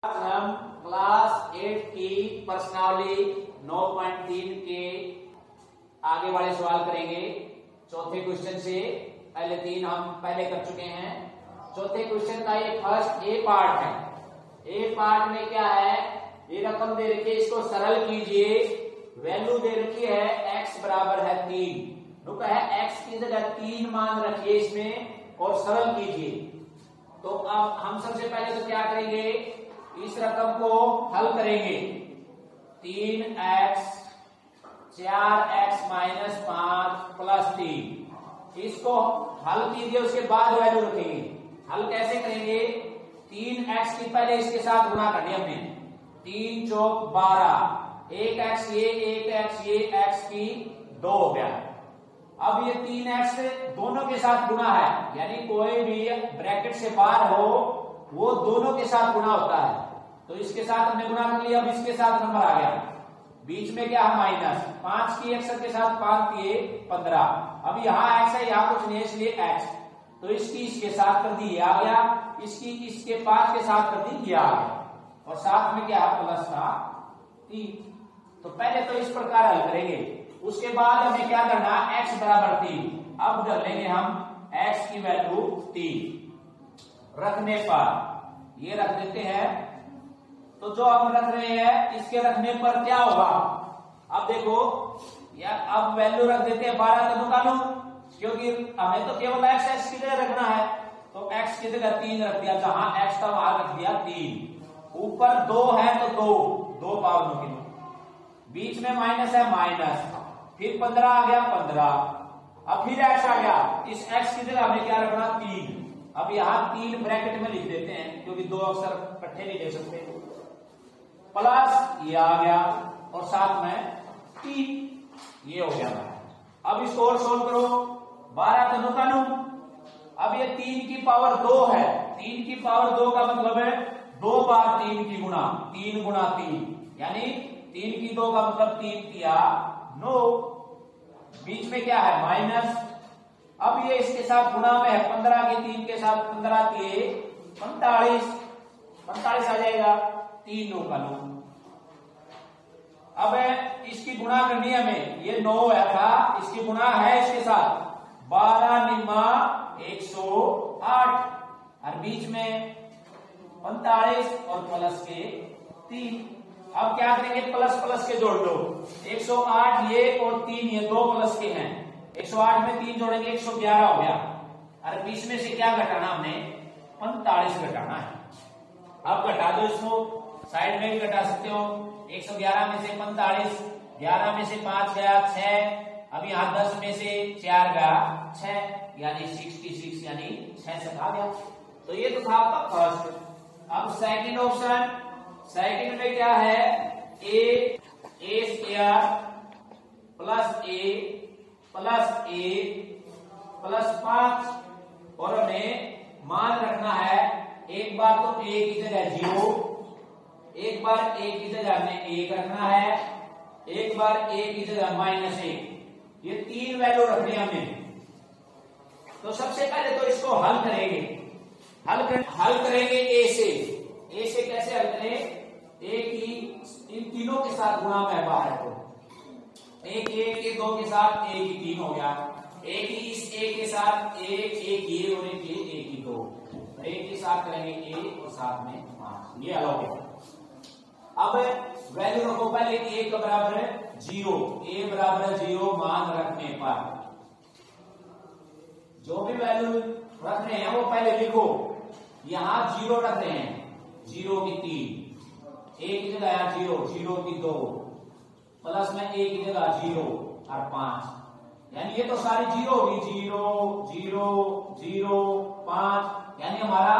हम क्लास 8 की प्रश्नावली 9.3 के आगे वाले सवाल करेंगे। चौथे क्वेश्चन से पहले तीन हम पहले कर चुके हैं। चौथे क्वेश्चन का ये फर्स्ट ए पार्ट है। ए पार्ट में क्या है, ये रकम दे रखी है, इसको सरल कीजिए। वैल्यू दे रखी है x बराबर है 3, रुका है x की जगह 3 मान रखिए इसमें और सरल कीजिए। तो अब हम सबसे पहले तो क्या करेंगे, इस रकम को हल करेंगे। 3x 4x माइनस 5 प्लस 3, इसको हल कीजिए, उसके बाद वैल्यू रखेंगे। हल कैसे करेंगे, 3x की पहले इसके साथ गुणा करनी हमने, 3 चौक 12, 1x ये 1x ये x की 2 हो गया। अब ये 3x दोनों के साथ गुणा है, यानी कोई भी ब्रैकेट से बाहर हो वो दोनों के साथ गुणा होता है। तो इसके साथ हमने गुणा कर लिया, अब इसके साथ नंबर आ गया, बीच में क्या है माइनस 5 की x के साथ 5 किए 15। अब यहाँ x है, यहाँ कुछ नहीं है इसलिए x, तो इसकी इसके साथ कर दी ये आ गया, इसकी इसके 5 के साथ कर दी ये आ गया, और साथ में क्या है प्लस का 3। तो पहले तो इस प्रकार हल करेंगे, उसके बाद हमें क्या करना, x बराबर 3। अब कर लेंगे हम x की वैल्यू 3 रखने पर, ये रख देते हैं। तो जो हम रख रहे हैं इसके रखने पर क्या होगा, अब देखो यार, अब वैल्यू रख देते हैं 12 तो निकालो, क्योंकि हमें तो केवल x की जगह रखना है, तो x की जगह 3 रख दिया, जहां x था वहां रख दिया 3। ऊपर 2 है तो 2 पावर नो, बीच में माइनस है माइनस, फिर 15 आ गया 15, अब फिर x आ गया, इस x की जगह हमें क्या रखना 3। अब यहां 3 ब्रैकेट में लिख देते हैं, क्योंकि 2 अक्षर इकट्ठे नहीं दे सकते, प्लस ये आ गया और साथ में 3, ये हो गया। अब इसको और सोल्व करो, 12 तनु कानू, अब ये 3 की पावर 2 है, 3 की पावर 2 का मतलब है 2 बार 3 की गुणा, 3 गुणा 3, यानी 3 की 2 का मतलब 3 किया 9, बीच में क्या है माइनस। अब ये इसके साथ गुणा में है, 15 के 3 के साथ 15 के 45 आ जाएगा, 3 9 का 9। अब इसकी गुणा करनी है हमें, ये 9 है था, इसकी गुणा है इसके साथ 12 निमा 108, और बीच में 45 और प्लस के 3। अब क्या करेंगे, प्लस प्लस के जोड़ दो, 108 ये और 3 ये 2 प्लस के हैं, 108 में 3 जोड़ेंगे 111 हो गया, और बीच में से क्या घटाना हमने 45 घटाना है। अब घटा दो इसको, साइड में भी घटा सकते हो, 111 में से 45, 11 में से 5 गया 6, अब यहाँ 10 में से 4 गया 6, यानी 66, यानी 6 से आ गया। तो ये तो था आपका फर्स्ट। अब सेकंड ऑप्शन, सेकंड में क्या है, a square plus a plus 5, और हमें मान रखना है, एक बार तो a की जगह 0, एक बार a की जगह हमें 1 रखना है, एक बार a की जगह -1, ये 3 वैल्यू रखनी है हमें। तो सबसे पहले तो इसको हल करेंगे, हल करेंगे a से कैसे हल करें, a की इन तीनों के साथ गुणा में बाहर है, तो 1 के 2 के साथ a की 3 हो गया, a की इस a के साथ 1 ये और एक a की 2, एक के साथ करेंगे a और साथ में 5, ये अलग है। अब वैल्यू रखो, पहले a का बराबर है 0, a बराबर है 0 मान रखने पर, जो भी वैल्यू रख रहे हैं वो पहले लिखो। यहां 0 रख रहे हैं, 0 की 3, a की जगह 0, 0 की 2, प्लस में a की जगह 0 और 5, यानी ये तो सारी 0 होगी, 0 0 0 5, यानी हमारा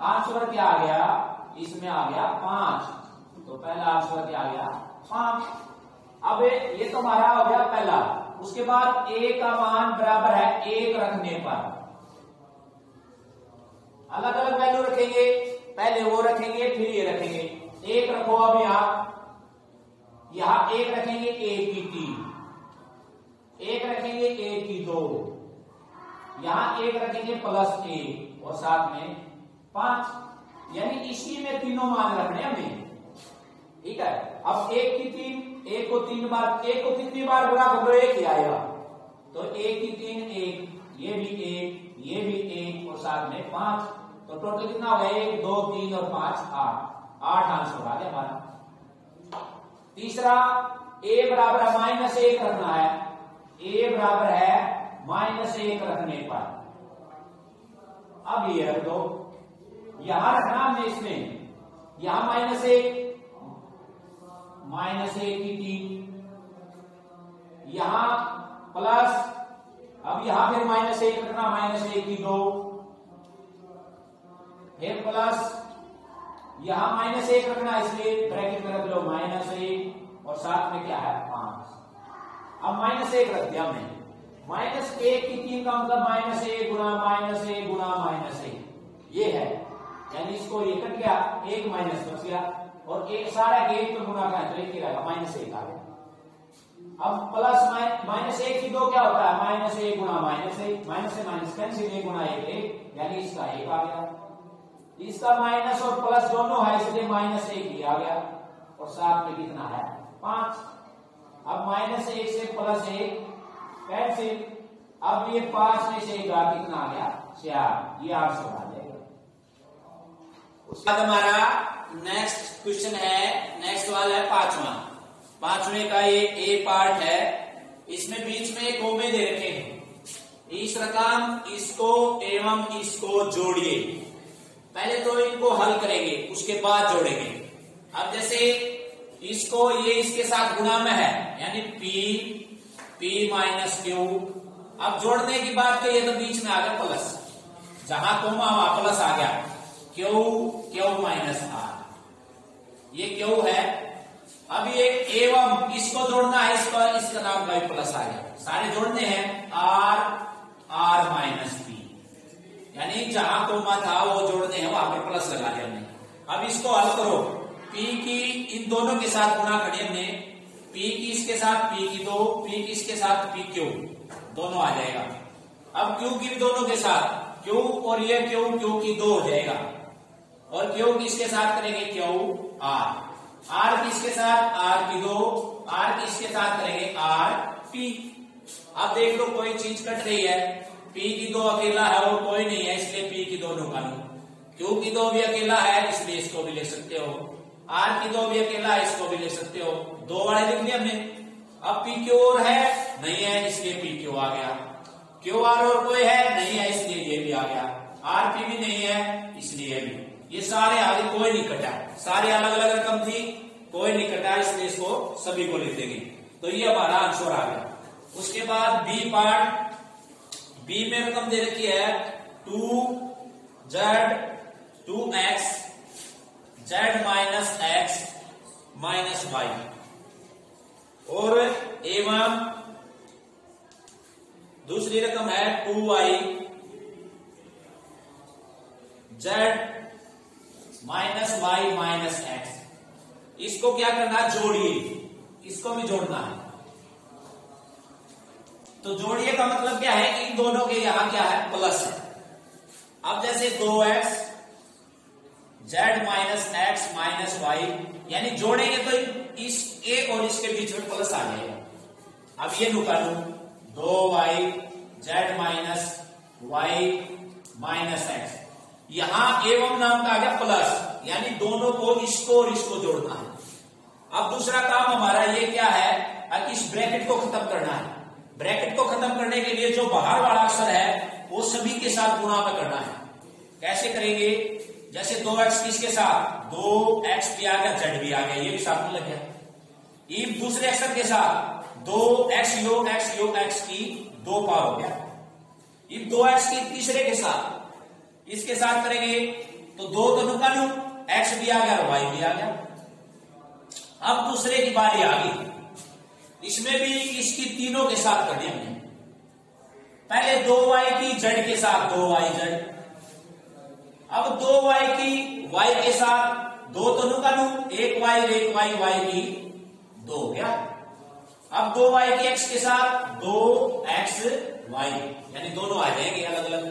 आंसर क्या आ गया, इसमें आ गया 5। तो पहला आंसर क्या आ गया 5। अब ये तो हमारा हो गया पहला। उसके बाद a का मान बराबर है 1 रखने पर, अलग अलग वैल्यू रखेंगे, पहले वो रखेंगे फिर ये रखेंगे। 1 रखो, अब यहां 1 रखेंगे a की 3, 1 रखेंगे a की 2, यहां 1 रखेंगे प्लस a और साथ में 5। यानी इसी में तीनों मान रखने हमें, ठीक है। अब एक की तीन, एक को तीन बार, एक को कितनी बार गुणा कर लो एक ही आएगा, तो एक की तीन एक, ये भी एक, ये भी एक और साथ में 5, तो टोटल कितना हो गया 1 2 3 और 5 8 आंसर आ गया हमारा। तीसरा a बराबर है -1 रखना है, a बराबर है -1 रखने पर, अब ये रख दो, यहां रखना हमने इसमें, यहां -1 की 3, यहां प्लस, अब यहां फिर -1 रखना, -1 की 2, फिर प्लस, यहां -1 रखना, इसलिए ब्रैकेट में रख लो -1 और साथ में क्या है 5। अब -1 रख दिया हमने, -1 की 3 का मतलब -1 गुणा -1 गुणा -1, ये है, यानी इसको ये कट गया, एक माइनस बच गया और एक सारा एक तो गुणा का तो एक ही रहेगा, -1 आ गया। अब प्लस -1 की 2 क्या होता है, -1 गुणा -1, माइनस से माइनस कैंसिल, 1 गुणा 1 यानी इसका 1 आ गया, इसका माइनस और प्लस दोनों है इसलिए -1 ही आ गया और साथ में कितना है 5। अब -1 से +1 कैंसिल, अब ये 5 में से 1 कितना आ गया 4, ये आंसर आ जाएगा। उसके बाद हमारा नेक्स्ट क्वेश्चन है, नेक्स्ट सवाल है पांचवें का ये ए पार्ट है, इसमें बीच में एक कोमे दे रखे हैं, इस रकम इसको एवं इसको जोड़िए, पहले तो इनको हल करेंगे उसके बाद जोड़ेंगे। अब जैसे इसको ये इसके साथ गुणा में है यानी p माइनस क्यू, अब जोड़ने की बात करिए तो बीच में आ गया प्लस, जहां कोमा वहां प्लस आ गया, क्यू माइनस आर, ये क्यू है। अब ये एवं इसको जोड़ना है, इसका नाम का प्लस आ गया, सारे जोड़ने हैं आर माइनस पी, यानी जहां कोमा था वो जोड़ने हैं, वहां पर प्लस लगा दिया हमने। अब इसको हल करो, पी की इन दोनों के साथ गुणा करिए हमने, पी की इसके साथ पी की 2, पी की इसके साथ पी क्यू, दोनों आ जाएगा। अब क्यू की भी दोनों के साथ क्यू और ये क्यू की 2 हो जाएगा, और क्यू की इसके साथ करेंगे क्यू आर की इसके साथ आर की 2, आर की इसके साथ करेंगे आर पी। अब देख लो कोई चीज कट रही है, पी की 2 अकेला है और कोई नहीं है, इसलिए पी की 2 निकालो, क्यू की 2 भी अकेला है इसलिए इसको भी ले सकते हो, आर की 2 भी अकेला है इसको भी ले सकते हो, 2 वाले लिख दिए हमने। अब पी क्यू और है नहीं है इसलिए पी क्यू आ गया, क्यू आर और कोई है नहीं है इसलिए ये भी आ गया, आर पी भी नहीं है इसलिए भी, ये सारे आगे कोई नहीं कटा, सारे अलग अलग रकम थी कोई नहीं कटा इसलिए इसको सभी को लिख देंगे, तो ये हमारा आंसर आ गया। उसके बाद बी पार्ट, बी में रकम दे रखी है 2z 2x z minus x minus y, और एवं दूसरी रकम है 2y z minus y minus x, इसको क्या करना है जोड़िए, इसको भी जोड़ना है। तो जोड़िए का मतलब क्या है कि इन दोनों के यहां क्या है प्लस है। अब जैसे 2x z minus x minus y, यानी जोड़ेंगे तो इस a और इसके बीच में प्लस आ जाएगा। अब ये निकालू 2y z minus y minus x, यहां एवं नाम का आ गया प्लस, यानी दोनों को इसको और इसको जोड़ना है। अब दूसरा काम हमारा ये क्या है, इस ब्रैकेट को खत्म करना है। ब्रैकेट को खत्म करने के लिए जो बाहर वाला अक्षर है वो सभी के साथ गुणा में करना है। कैसे करेंगे, जैसे 2x किसके साथ 2x भी आ गया z भी आ गया, ये भी साथ में लग गया। इफ दूसरे अक्षर के साथ 2x योग x की 2 पावर हो गया। इफ 2x की तीसरे के साथ इसके साथ करेंगे तो 2 तो निकालू, x भी आ गया और y भी आ गया। अब दूसरे की बारी आ गई, इसमें भी इसकी तीनों के साथ करनी हमने, पहले 2y की z के साथ 2yz, अब 2y की y के साथ 2 तो निकालू, 1y y की 2 हो गया। अब 2y की x के साथ 2xy, यानी दोनों आ जाएंगे अलग अलग।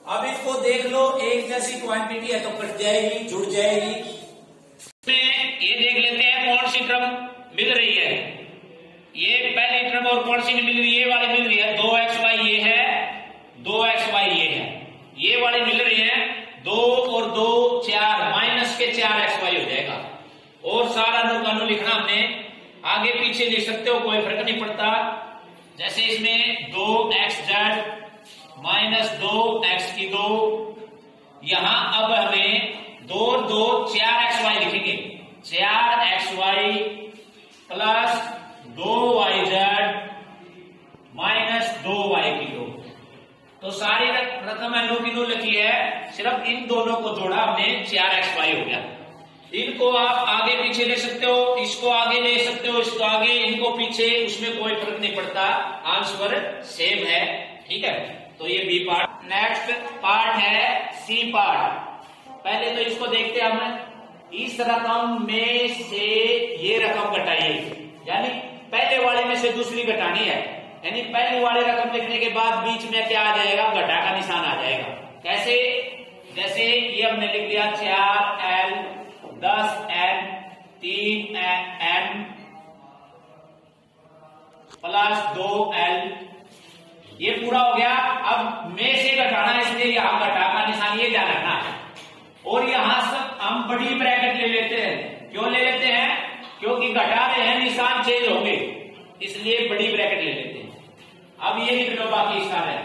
अब इसको देख लो, एक जैसी क्वांटिटी है तो कट जाएगी, जुड़ जाएगी। ये देख लेते हैं कौन सी टर्म मिल रही है। ये पहली टर्म और कौन सी नहीं मिल रही है, ये वाली मिल रही है 2xy, ये है 2xy, ये है, ये वाली मिल रही है 2 और 2 4, माइनस के 4xy हो जाएगा। और सारा अनुपात लिखना हमने, आगे पीछे लिख सकते हो, कोई फर्क नहीं पड़ता। जैसे इसमें 2xz माइनस 2x की 2, यहां अब हमें 2 2 4xy लिखेंगे, 4xy plus 2yz minus 2y की 2। तो सारी रकम नो की नो लिखी है, सिर्फ इन दोनों को जोड़ा हमने 4xy हो गया। इनको आप आगे पीछे ले सकते हो, इसको आगे ले सकते हो, इसको आगे, इनको पीछे, उसमें कोई फर्क नहीं पड़ता, आंसर सेम है। ठीक है, तो ये बी पार्ट। नेक्स्ट पार्ट है सी पार्ट। पहले तो इसको देखते हैं हम, इस रकम में से ये रकम घटाइए, यानी पहले वाले में से दूसरी घटानी है, यानी पहले वाले रकम लिखने के बाद बीच में क्या आ जाएगा, घटा का निशान आ जाएगा। कैसे? जैसे ये हमने लिख दिया 4l 10n 3n plus 2l, ये पूरा हो गया। अब में से घटाना है, इसलिए यहां घटा का निशान ये ध्यान रखना है। और यहां से हम बड़ी ब्रैकेट ले लेते हैं। क्यों ले लेते हैं? क्योंकि घटा रहे हैं, निशान चेंज होंगे, इसलिए बड़ी ब्रैकेट ले लेते हैं। अब ये लिख लो बाकी सारे,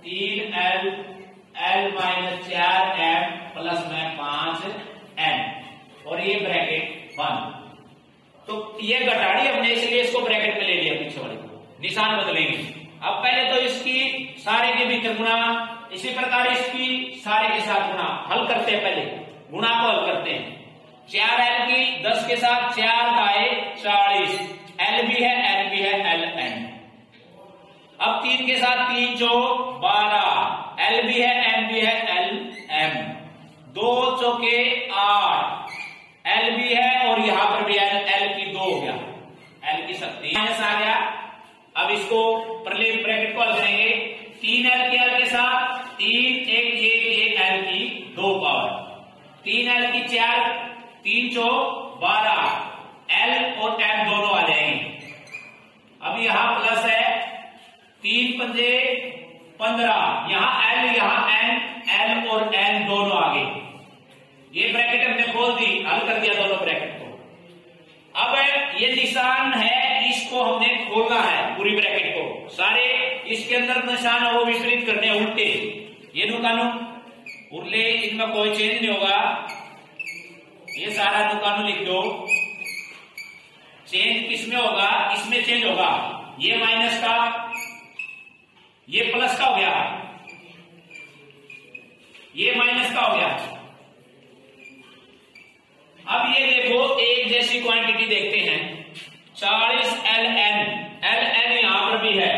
3l l minus 4m plus में 5n, और ये ब्रैकेट बंद। तो ये घटाड़ी हमने, इसलिए इसको ब्रैकेट में ले लिया, पीछे वाले को निशान बदलेंगे। अब पहले तो इसकी सारे के भीतर गुणा, इसी प्रकार इसकी सारे के साथ गुणा, हल करते हैं, पहले गुणा को हल करते हैं। 4l की 10 के साथ 4 आए 40, l भी है n भी है ln। अब 3 के साथ 3 जो 12, l भी है n भी है lm। 2 चौके 8, l भी है और यहां पर भी l की 2 हो गया, l की शक्ति माइनस आ गया। अब इसको परले ब्रैकेट को हल करेंगे, 3l के l के साथ 3 1 ये l की 2 पावर, 3l की 4, 3 चौ 12, l और m दोनों आ जाएंगे। अब यहां प्लस है, 3 पंजे 15, यहां l यहां n, l और n दोनों आ गए। ये ब्रैकेट हमने खोल दी, हल कर दिया दोनों ब्रैकेट को। अब ये निशान है, इसको हमने खोलना है, पूरी ब्रैकेट को, सारे इसके अंदर निशान है वो विपरीत करने हैं, उल्टे। ये नुकानू उर्ले, इनमें कोई चेंज नहीं होगा, ये सारा नुकानू लिख दो। चेंज किसमें होगा? इसमें चेंज होगा, ये माइनस का ये प्लस का हो गया, ये माइनस का हो गया। अब ये देखो, एक जैसी क्वांटिटी देखते हैं, 40 ln, ln यहां पर भी है,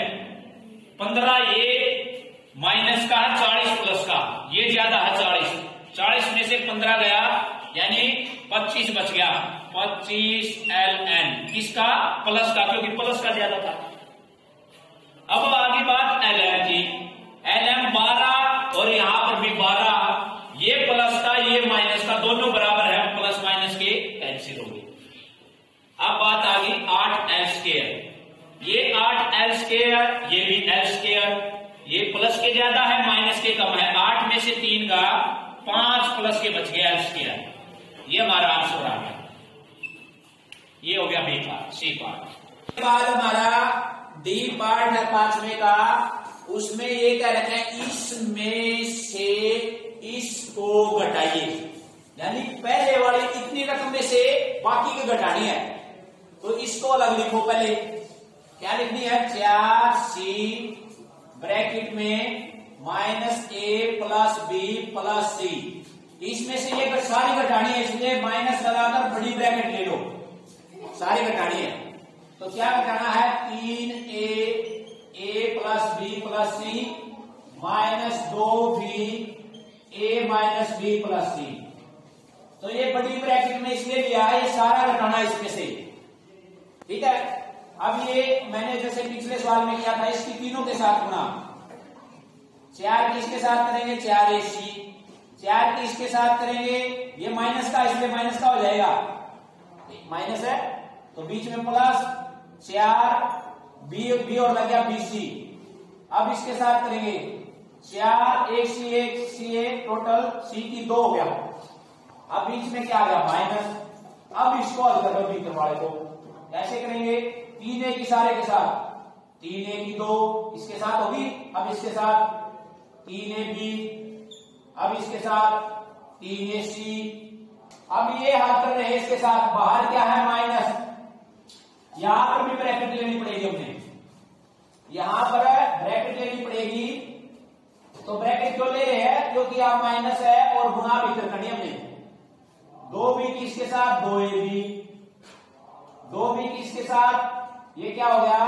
15 ये माइनस का है, 40 प्लस का, ये ज्यादा है 40, 40 में से 15 गया, यानी 25 बच गया, 25 ln, किसका? प्लस का, क्योंकि प्लस का ज्यादा था। अब आगे बात lm की, lm 12 और यहां पर भी 12, ये प्लस का ये माइनस का, दोनों बराबर है, प्लस माइनस के कैंसिल हो गए। अब बात आ गई 8l स्क्वायर, ये 8l स्क्वायर, ये भी l स्क्वायर, ये प्लस के ज्यादा है माइनस के कम है, 8 में से 3 का 5 प्लस के बच गया l स्क्वायर। ये हमारा आंसर आ गया, ये हो गया बी पार्ट। सी पार्ट के बाद हमारा डी पार्ट है 5वें का, उसमें ये कह रखे हैं इसमें से इसको घटाइए, यानी पहले वाली इतनी रकम में से बाकी की घटानी है, तो इसको अलग लिखो। पहले क्या लिखनी है? 4c ब्रैकेट में minus a plus b plus c, इसमें से ये सारी घटानी है, इसलिए माइनस लगाकर बड़ी ब्रैकेट ले लो, सारी घटानी है। तो क्या घटाना है? 3a plus b plus c minus 2b a minus b plus c। तो ये बड़ी ब्रैकेट में इसलिए लिया है, ये सारा घटाना इसमें से, ठीक है। अब ये मैंने जैसे पिछले सवाल में किया था, इसकी तीनों के साथ गुणा, 4 किसके साथ करेंगे 4AC, 4 किसके साथ करेंगे, ये माइनस का इसलिए माइनस का हो जाएगा, माइनस है तो बीच में प्लस 4 बी और लग गया BC। अब इसके साथ करेंगे 4 1 C 1 टोटल C की 2 हो गया। अब बीच में क्या आ गया माइनस। अब इसको हल करो भीतर वाले को, ऐसे करेंगे 3A की सारे के साथ 3A की 2 इसके साथ होगी, अब इसके साथ 3AB, अब इसके साथ 3AC। अब ये हल कर रहे हैं इसके साथ, बाहर क्या है माइनस, यहां पर भी ब्रैकेट लेनी पड़ेगी हमने, यहां पर ब्रैकेट लेनी पड़ेगी। तो ब्रैकेट क्यों ले रहे हैं, क्योंकि आप माइनस है और गुणा भीतर करनी हमने। 2B किसके साथ 2AB, 2B किसके साथ, ये क्या हो गया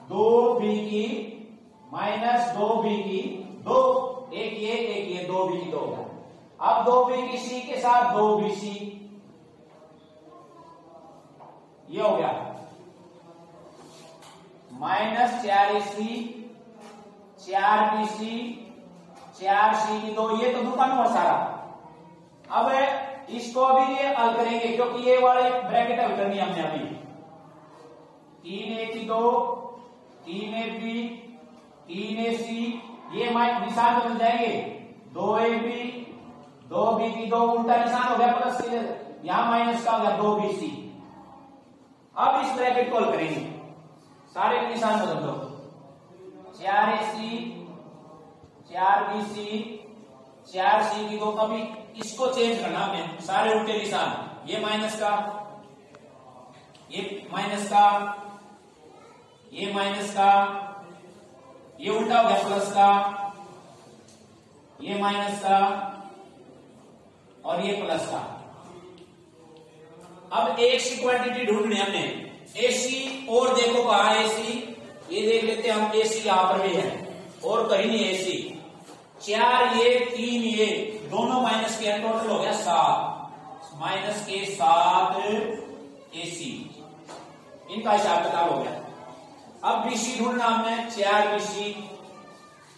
2B की माइनस 2B की 2, एक ये 2B की 2 हो गया। अब 2B की C के साथ 2BC, ये हो गया माइनस 4AC 4BC 4C की 2, ये तो दुकान हुआ सारा। अब इसको अभी ये हल करेंगे क्योंकि ये वाले ब्रैकेट हल करनी हमने अभी। 3A की 2 3AB 3AC, ये निशान बदल जाएंगे 2AB 2B की 2 उल्टा निशान हो गया प्लस, यहां माइनस का हो गया 2BC। अब इस ब्रैकेट को हल करेंगे, सारे के निशान बदल दो 4AC 4BC 4C की 2। अभी इसको चेंज करना हमें, सारे उल्टे निशान, ये माइनस का ये माइनस का ये माइनस का, ये उल्टा हो गया प्लस का, ये माइनस का और ये प्लस का। अब एक सी क्वांटिटी ढूंढनी हमने, AC और देखो कहा AC, ये देख लेते हैं हम, AC यहां पर भी है और कहीं नहीं AC। 4 ये 3 ये दोनों माइनस के, टोटल हो गया 7, माइनस के 7 AC, इनका हिसाब किताब हो गया। अब BC ढूंढना हमने, 4BC,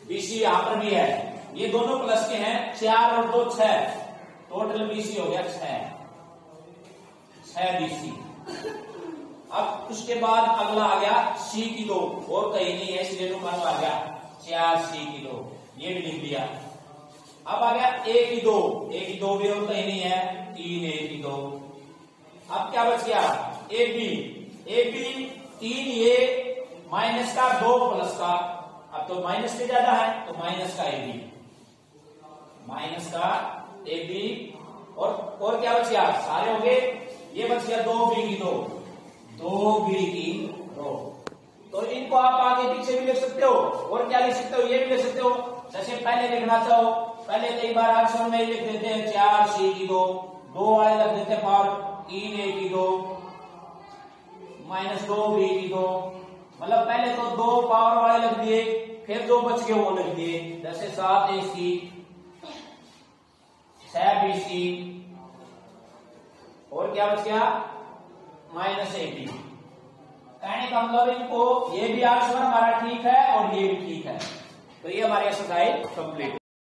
BC यहां पर भी है, ये दोनों प्लस के हैं, 4 और 2 6, टोटल BC हो गया 6 BC। अब उसके बाद अगला आ गया C की 2, और कहीं नहीं है इसलिए नुकसान आ गया 4C की 2, ये भी लिख दिया। अब आ गया A की 2 भी और कहीं नहीं है 3A की 2। अब क्या बच गया AB 3A माइनस का 2 प्लस का, अब तो माइनस से ज्यादा है तो माइनस का AB और क्या बच गया, सारे हो गए, ये बच गया 2B की 2। तो इनको आप आगे पीछे भी लिख सकते हो और क्या लिख सकते हो, ये भी लिख सकते हो। जैसे पहले लिखना चाहो, पहले कई बार आंसर में लिख देते हैं 4C की 2 वाले लिख देते हैं पावर 3A की 2 माइनस 2B की 2, मतलब पहले तो 2 पावर वाले लिख दिए, फिर 2 बच गए वो लिख दिए, जैसे 7AC 6BC और क्या बच गया माइनस AB। कहने का मतलब इनको, ये भी आंसर हमारा ठीक है और ये भी ठीक है। तो ये हमारी एक्सरसाइज कंप्लीट।